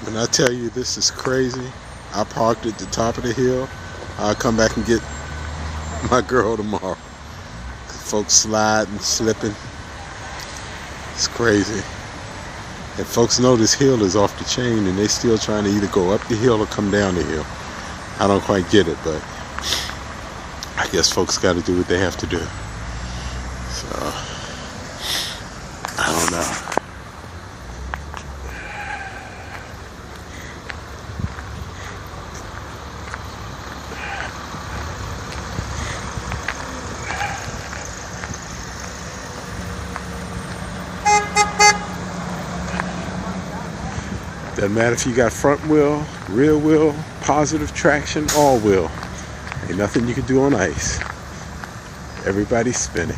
When I tell you this is crazy, I parked at the top of the hill. I'll come back and get my girl tomorrow. Folks sliding, slipping. It's crazy. And folks know this hill is off the chain and they still trying to either go up the hill or come down the hill. I don't quite get it, but I guess folks got to do what they have to do. So, I don't know. Doesn't matter if you got front wheel, rear wheel, positive traction, all wheel. Ain't nothing you can do on ice. Everybody's spinning.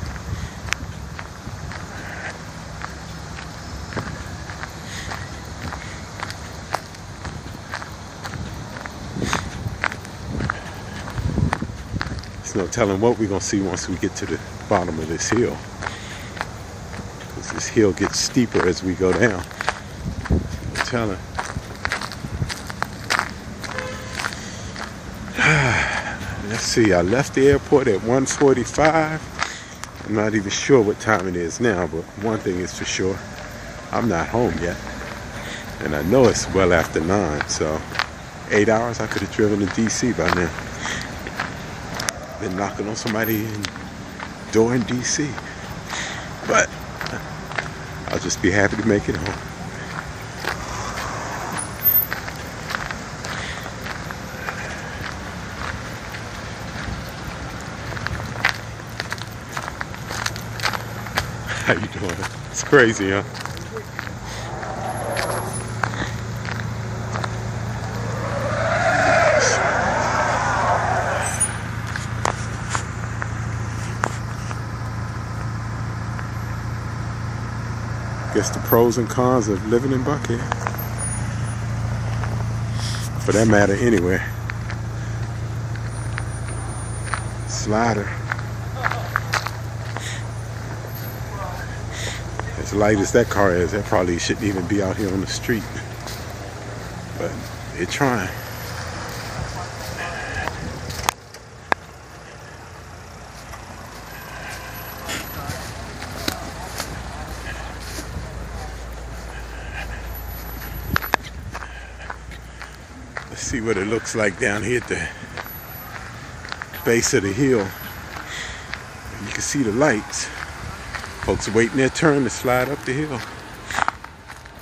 There's no telling what we're going to see once we get to the bottom of this hill. Because this hill gets steeper as we go down. No telling. Let's see, I left the airport at 1:45. I'm not even sure what time it is now, but one thing is for sure, I'm not home yet. And I know it's well after 9, so 8 hours I could have driven to DC by now. Been knocking on somebody's door in DC. But I'll just be happy to make it home. How you doing? It's crazy, huh? Guess the pros and cons of living in Buckhead. For that matter, anywhere. Slider. As light as that car is, that probably shouldn't even be out here on the street. But they're trying. Let's see what it looks like down here at the base of the hill. You can see the lights. Folks waiting their turn to slide up the hill,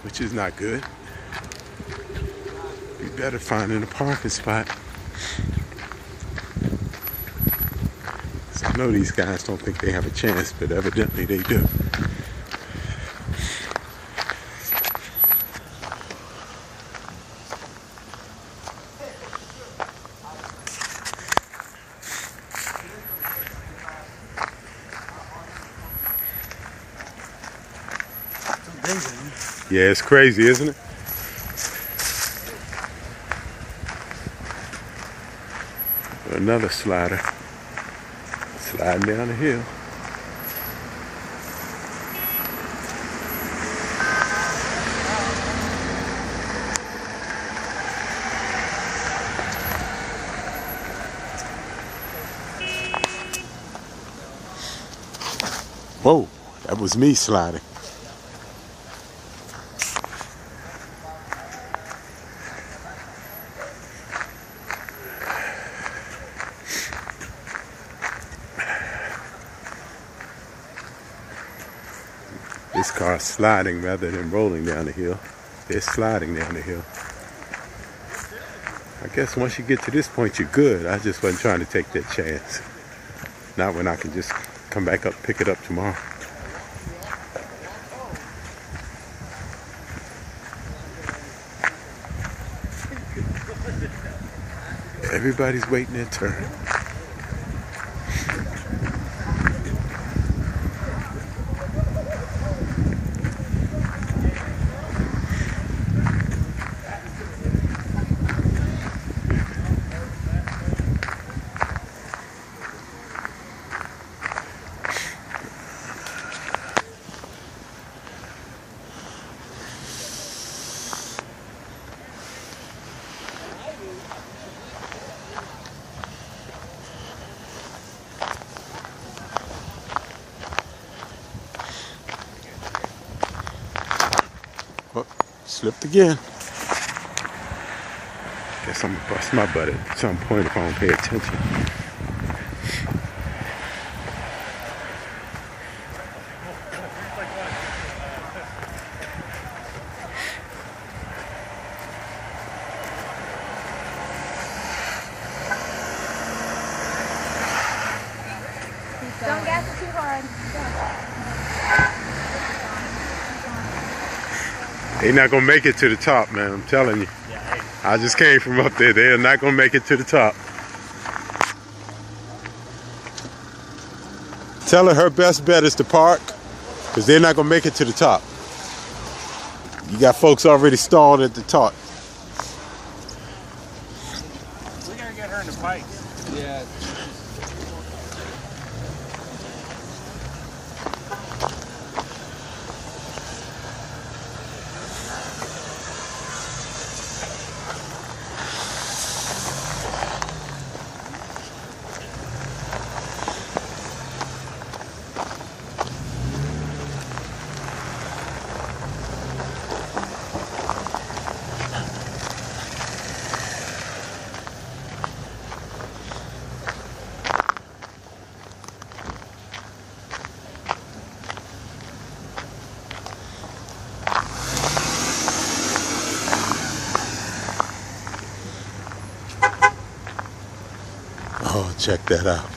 which is not good. Be better finding a parking spot. So I know these guys don't think they have a chance, but evidently they do. Yeah, it's crazy, isn't it? Another slider. Sliding down the hill. Whoa, that was me sliding. This car's sliding rather than rolling down the hill. They're sliding down the hill. I guess once you get to this point, you're good. I just wasn't trying to take that chance. Not when I can just come back up, pick it up tomorrow. Everybody's waiting their turn. Slipped again. Guess I'm gonna bust my butt at some point if I don't pay attention. Don't gas it too hard. They're not gonna make it to the top, man. I'm telling you. I just came from up there. They're not gonna make it to the top. Tell her best bet is to park, because they're not gonna make it to the top. You got folks already stalled at the top. We gotta get her in the pikes. Yeah. Oh, check that out.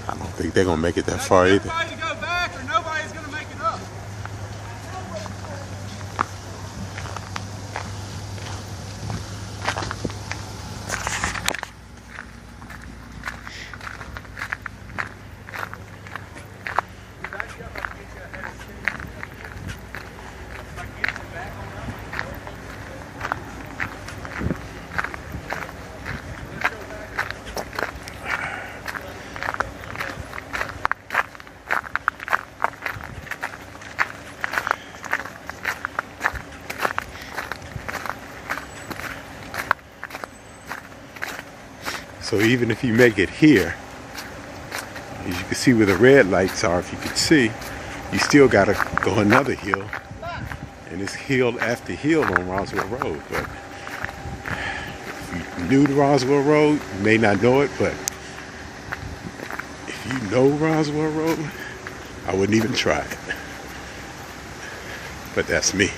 I don't think they're gonna make it that far either. Everybody to go back or nobody's gonna make it up. So even if you make it here, as you can see where the red lights are, if you could see, you still gotta go another hill. And it's hill after hill on Roswell Road. But if you knew the Roswell Road, you may not know it, but if you know Roswell Road, I wouldn't even try it. But that's me.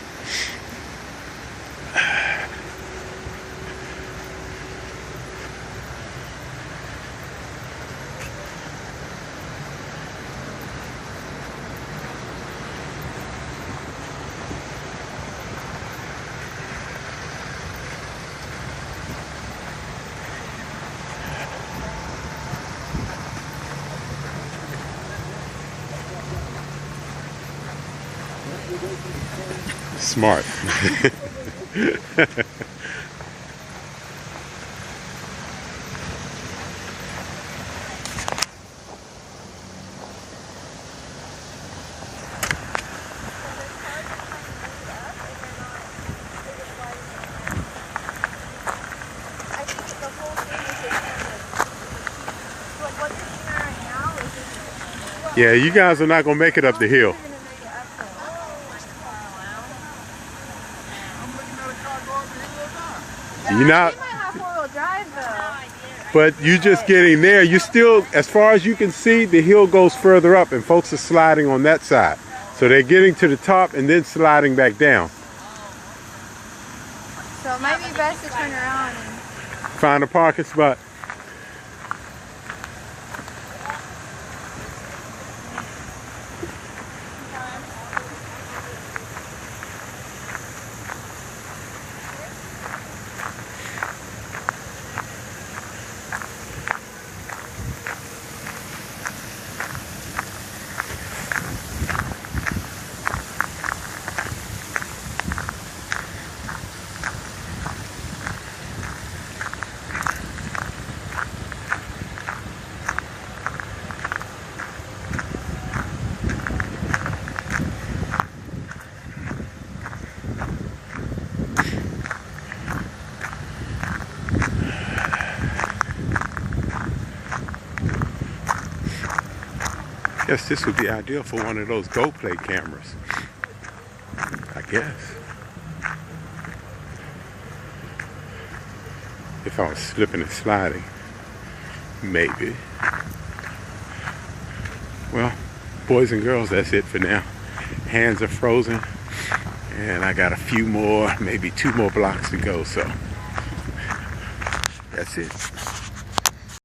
Smart. Yeah, you guys are not gonna make it up the hill. You're not, but you just getting there. You still, as far as you can see, the hill goes further up and folks are sliding on that side. So they're getting to the top and then sliding back down. So it might be best to turn around and find a parking spot. I guess this would be ideal for one of those GoPlay cameras. I guess. if I was slipping and sliding. Maybe. Well, boys and girls, that's it for now. Hands are frozen, and I got a few more, maybe 2 more blocks to go, so that's it.